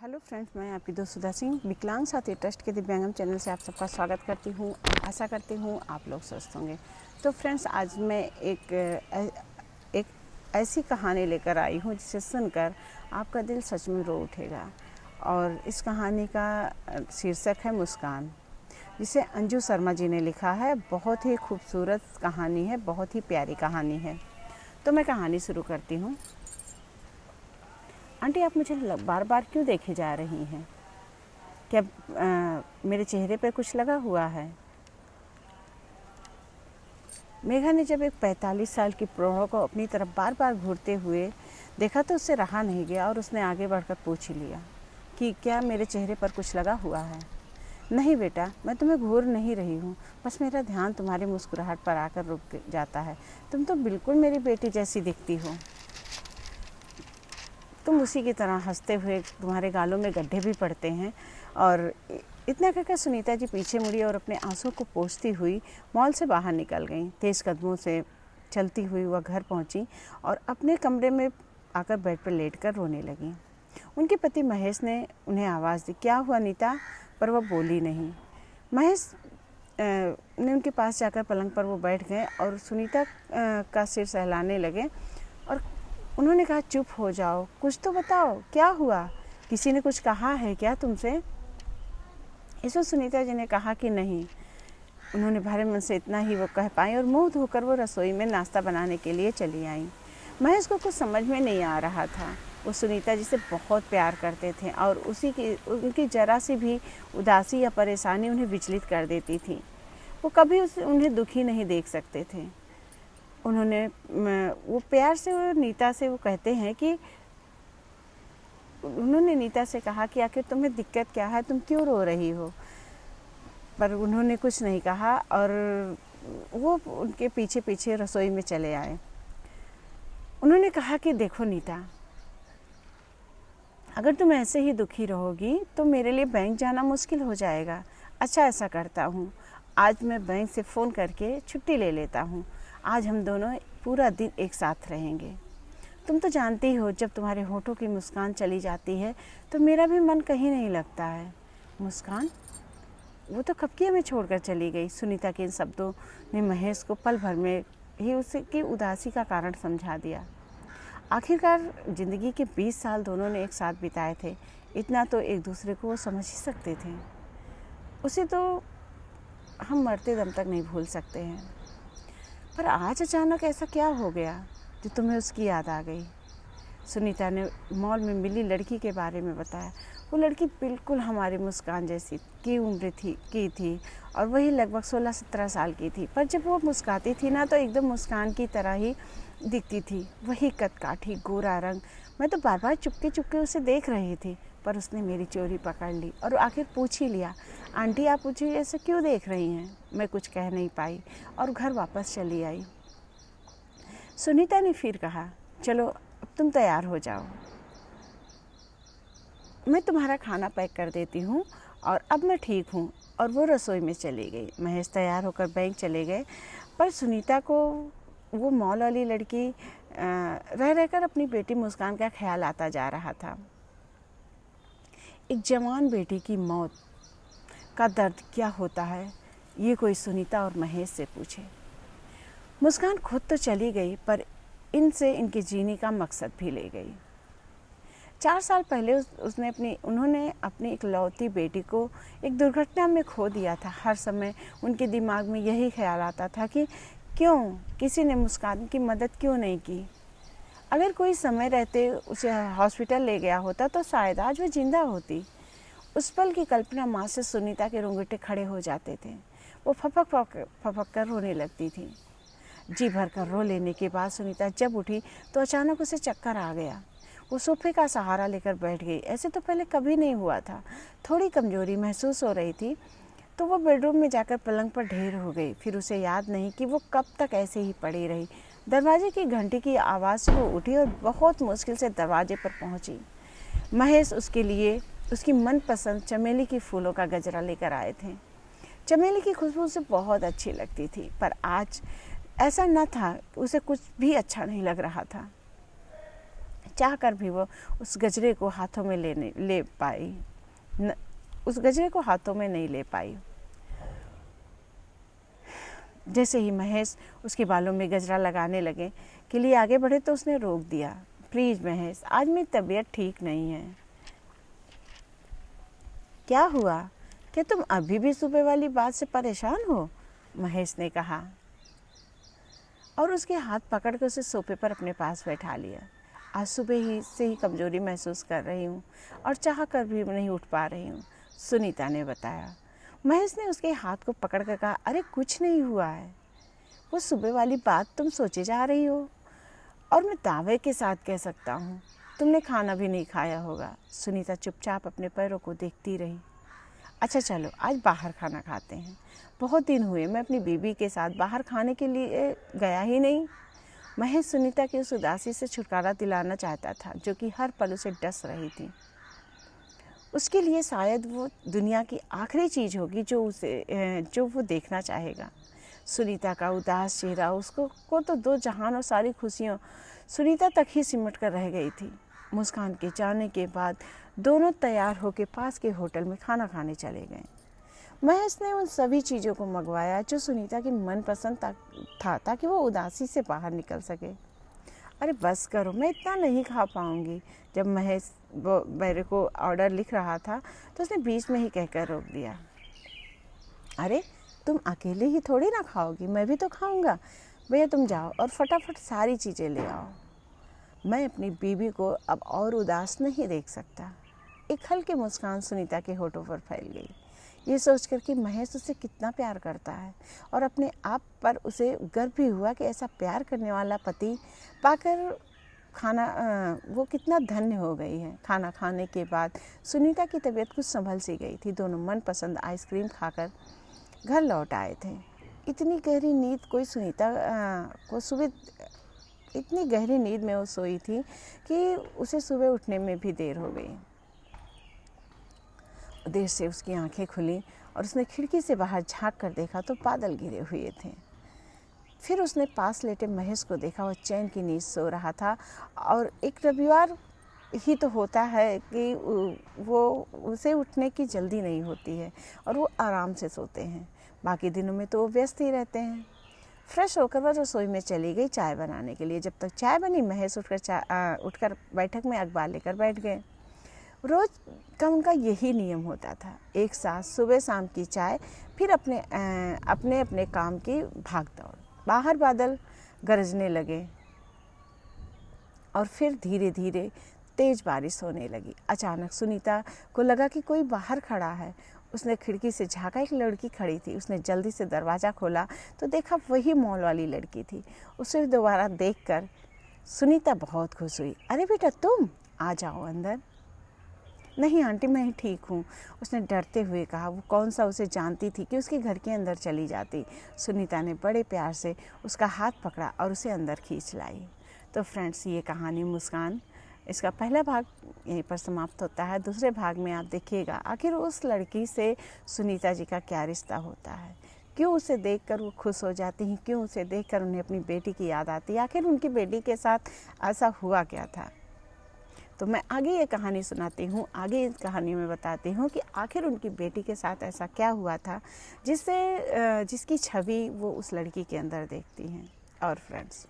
Hello friends, मैं आपकी दोस्त सुधा सिंह विकलांग साथी ट्रस्ट के दिव्यांगम चैनल से आप सबका स्वागत करती हूँ। आशा करती हूँ आप लोग स्वस्थ होंगे। तो फ्रेंड्स, आज मैं एक ऐसी कहानी लेकर आई हूँ जिसे सुनकर आपका दिल सच में रो उठेगा। और इस कहानी का शीर्षक है मुस्कान, जिसे अंजू शर्मा जी ने लिखा है। बहुत ही खूबसूरत कहानी है, बहुत ही प्यारी कहानी है। तो मैं कहानी शुरू करती हूँ। आंटी, आप मुझे बार बार क्यों देखे जा रही हैं? क्या मेरे चेहरे पर कुछ लगा हुआ है? मेघा ने जब एक 45 साल की प्रौढ़ को अपनी तरफ बार बार घूरते हुए देखा तो उससे रहा नहीं गया और उसने आगे बढ़कर पूछ ही लिया कि क्या मेरे चेहरे पर कुछ लगा हुआ है। नहीं बेटा, मैं तुम्हें घूर नहीं रही हूँ, बस मेरा ध्यान तुम्हारी मुस्कुराहट पर आकर रुक जाता है। तुम तो बिल्कुल मेरी बेटी जैसी दिखती हो। तुम उसी की तरह हंसते हुए, तुम्हारे गालों में गड्ढे भी पड़ते हैं। और इतना कहकर सुनीता जी पीछे मुड़ी और अपने आंसू को पोंछती हुई मॉल से बाहर निकल गईं। तेज़ कदमों से चलती हुई वह घर पहुंची और अपने कमरे में आकर बेड पर लेटकर रोने लगी। उनके पति महेश ने उन्हें आवाज़ दी, क्या हुआ नीता? पर वह बोली नहीं। महेश ने उनके पास जाकर पलंग पर वो बैठ गए और सुनीता का सिर सहलाने लगे और उन्होंने कहा, चुप हो जाओ, कुछ तो बताओ, क्या हुआ? किसी ने कुछ कहा है क्या तुमसे? इसमें सुनीता जी ने कहा कि नहीं। उन्होंने भारे मन से इतना ही वो कह पाई और मुंह धोकर वो रसोई में नाश्ता बनाने के लिए चली आई। महेश को कुछ समझ में नहीं आ रहा था। वो सुनीता जी से बहुत प्यार करते थे और उनकी जरा सी भी उदासी या परेशानी उन्हें विचलित कर देती थी। वो कभी उन्हें दुखी नहीं देख सकते थे। वो प्यार से नीता से वो कहते हैं कि उन्होंने नीता से कहा कि आखिर तुम्हें दिक्कत क्या है, तुम क्यों रो रही हो? पर उन्होंने कुछ नहीं कहा और वो उनके पीछे पीछे रसोई में चले आए। उन्होंने कहा कि देखो नीता, अगर तुम ऐसे ही दुखी रहोगी तो मेरे लिए बैंक जाना मुश्किल हो जाएगा। अच्छा, ऐसा करता हूँ, आज मैं बैंक से फ़ोन करके छुट्टी ले लेता हूँ। आज हम दोनों पूरा दिन एक साथ रहेंगे। तुम तो जानती हो, जब तुम्हारे होठों की मुस्कान चली जाती है तो मेरा भी मन कहीं नहीं लगता है। मुस्कान? वो तो कब की हमें छोड़कर चली गई। सुनीता के इन शब्दों ने महेश को पल भर में ही उसकी उदासी का कारण समझा दिया। आखिरकार ज़िंदगी के 20 साल दोनों ने एक साथ बिताए थे। इतना तो एक दूसरे को वो समझ ही सकते थे। उसे तो हम मरते दम तक नहीं भूल सकते हैं। पर आज अचानक ऐसा क्या हो गया जो तुम्हें उसकी याद आ गई? सुनीता ने मॉल में मिली लड़की के बारे में बताया। वो लड़की बिल्कुल हमारी मुस्कान जैसी की उम्र की थी और वही लगभग 16-17 साल की थी। पर जब वो मुस्काती थी ना तो एकदम मुस्कान की तरह ही दिखती थी। वही कदकाठी, गोरा रंग। मैं तो बार बार चुपके चुपके उसे देख रही थी, पर उसने मेरी चोरी पकड़ ली और आखिर पूछ ही लिया, आंटी आप मुझे ऐसे क्यों देख रही हैं? मैं कुछ कह नहीं पाई और घर वापस चली आई। सुनीता ने फिर कहा, चलो अब तुम तैयार हो जाओ, मैं तुम्हारा खाना पैक कर देती हूँ और अब मैं ठीक हूँ। और वो रसोई में चली गई। महेश तैयार होकर बैंक चले गए, पर सुनीता को वो मॉल वाली लड़की रह रहकर अपनी बेटी मुस्कान का ख्याल आता जा रहा था। एक जवान बेटी की मौत का दर्द क्या होता है, ये कोई सुनीता और महेश से पूछे। मुस्कान खुद तो चली गई, पर इनसे इनके जीने का मकसद भी ले गई। 4 साल पहले उन्होंने अपनी इकलौती बेटी को एक दुर्घटना में खो दिया था। हर समय उनके दिमाग में यही ख्याल आता था कि क्यों किसी ने मुस्कान की मदद क्यों नहीं की। अगर कोई समय रहते उसे हॉस्पिटल ले गया होता तो शायद आज वो जिंदा होती। उस पल की कल्पना माँ से सुनीता के रोंगटे खड़े हो जाते थे। वो फपक कर रोने लगती थी। जी भर कर रो लेने के बाद सुनीता जब उठी तो अचानक उसे चक्कर आ गया। वो सोफे का सहारा लेकर बैठ गई। ऐसे तो पहले कभी नहीं हुआ था। थोड़ी कमजोरी महसूस हो रही थी तो वो बेडरूम में जाकर पलंग पर ढेर हो गई। फिर उसे याद नहीं कि वो कब तक ऐसे ही पड़ी रही। दरवाजे की घंटी की आवाज़ से वो उठी और बहुत मुश्किल से दरवाजे पर पहुंची। महेश उसके लिए उसकी मनपसंद चमेली की फूलों का गजरा लेकर आए थे। चमेली की खुशबू उसे बहुत अच्छी लगती थी, पर आज ऐसा न था, उसे कुछ भी अच्छा नहीं लग रहा था। चाहकर भी वो उस गजरे को हाथों में उस गजरे को हाथों में नहीं ले पाई। जैसे ही महेश उसके बालों में गजरा लगाने लगे के लिए आगे बढ़े तो उसने रोक दिया। प्लीज़ महेश, आज मेरी तबीयत ठीक नहीं है। क्या हुआ? क्या तुम अभी भी सुबह वाली बात से परेशान हो? महेश ने कहा और उसके हाथ पकड़ कर उसे सोफे पर अपने पास बैठा लिया। आज सुबह ही से ही कमजोरी महसूस कर रही हूँ और चाह कर भी नहीं उठ पा रही हूँ, सुनीता ने बताया। महेश ने उसके हाथ को पकड़ कर कहा, अरे कुछ नहीं हुआ है, वो सुबह वाली बात तुम सोचे जा रही हो और मैं दावे के साथ कह सकता हूँ तुमने खाना भी नहीं खाया होगा। सुनीता चुपचाप अपने पैरों को देखती रही। अच्छा चलो आज बाहर खाना खाते हैं, बहुत दिन हुए मैं अपनी बीबी के साथ बाहर खाने के लिए गया ही नहीं। महेश सुनीता की उस उदासी से छुटकारा दिलाना चाहता था जो कि हर पल उसे डस रही थी। उसके लिए शायद वो दुनिया की आखिरी चीज़ होगी जो वो देखना चाहेगा। सुनीता का उदास चेहरा उसको तो दो जहान और सारी खुशियाँ सुनीता तक ही सिमट कर रह गई थी। मुस्कान के जाने के बाद दोनों तैयार होकर पास के होटल में खाना खाने चले गए। महेश ने उन सभी चीज़ों को मंगवाया जो सुनीता की मनपसंद था ताकि वो उदासी से बाहर निकल सके। अरे बस करो, मैं इतना नहीं खा पाऊँगी। जब महेश मेरे को ऑर्डर लिख रहा था तो उसने बीच में ही कहकर रोक दिया। अरे तुम अकेले ही थोड़ी ना खाओगी, मैं भी तो खाऊंगा। भैया तुम जाओ और फटाफट सारी चीज़ें ले आओ, मैं अपनी बीबी को अब और उदास नहीं देख सकता। एक हल्की मुस्कान सुनीता के होठों पर फैल गई, ये सोचकर कि महेश उसे कितना प्यार करता है और अपने आप पर उसे गर्व भी हुआ कि ऐसा प्यार करने वाला पति पाकर वो कितना धन्य हो गई है। खाना खाने के बाद सुनीता की तबीयत कुछ संभल सी गई थी। दोनों मनपसंद आइसक्रीम खाकर घर लौट आए थे। इतनी गहरी नींद में वो सोई थी कि उसे सुबह उठने में भी देर हो गई। देर से उसकी आंखें खुली और उसने खिड़की से बाहर झांक कर देखा तो बादल घिरे हुए थे। फिर उसने पास लेटे महेश को देखा, वो चैन की नींद सो रहा था और एक रविवार ही तो होता है कि उसे उठने की जल्दी नहीं होती है और वो आराम से सोते हैं। बाकी दिनों में तो वो व्यस्त ही रहते हैं। फ्रेश होकर वह रसोई में चली गई चाय बनाने के लिए। जब तक चाय बनी महेश उठकर बैठक में अखबार लेकर बैठ गए। रोज़ का उनका यही नियम होता था, एक साथ सुबह शाम की चाय, फिर अपने काम की भाग दौड़। बाहर बादल गरजने लगे और फिर धीरे धीरे तेज बारिश होने लगी। अचानक सुनीता को लगा कि कोई बाहर खड़ा है। उसने खिड़की से झांका, एक लड़की खड़ी थी। उसने जल्दी से दरवाज़ा खोला तो देखा वही मॉल वाली लड़की थी। उसे दोबारा देखकर सुनीता बहुत खुश हुई। अरे बेटा तुम आ जाओ अंदर। नहीं आंटी मैं ठीक हूँ, उसने डरते हुए कहा। वो कौन सा उसे जानती थी कि उसके घर के अंदर चली जाती। सुनीता ने बड़े प्यार से उसका हाथ पकड़ा और उसे अंदर खींच लाई। तो फ्रेंड्स, ये कहानी मुस्कान, इसका पहला भाग यहीं पर समाप्त होता है। दूसरे भाग में आप देखिएगा आखिर उस लड़की से सुनीता जी का क्या रिश्ता होता है, क्यों उसे देखकर वो खुश हो जाती हैं, क्यों उसे देखकर उन्हें अपनी बेटी की याद आती है, आखिर उनकी बेटी के साथ ऐसा हुआ क्या था। तो मैं आगे ये कहानी सुनाती हूँ, आगे इस कहानी में बताती हूँ कि आखिर उनकी बेटी के साथ ऐसा क्या हुआ था जिसकी छवि वो उस लड़की के अंदर देखती हैं। और फ्रेंड्स,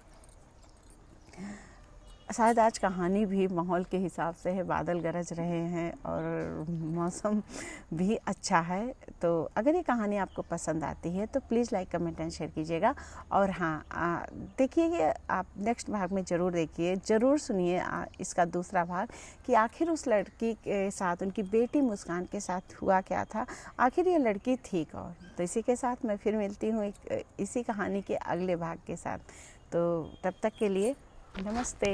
शायद आज कहानी भी माहौल के हिसाब से है, बादल गरज रहे हैं और मौसम भी अच्छा है। तो अगर ये कहानी आपको पसंद आती है तो please like comment and share कीजिएगा। और हाँ, देखिए आप नेक्स्ट भाग में ज़रूर देखिए, ज़रूर सुनिए इसका दूसरा भाग कि आखिर उस लड़की के साथ, उनकी बेटी मुस्कान के साथ हुआ क्या था, आखिर ये लड़की थी कौन। तो इसी के साथ मैं फिर मिलती हूँ इसी कहानी के अगले भाग के साथ। तो तब तक के लिए नमस्ते।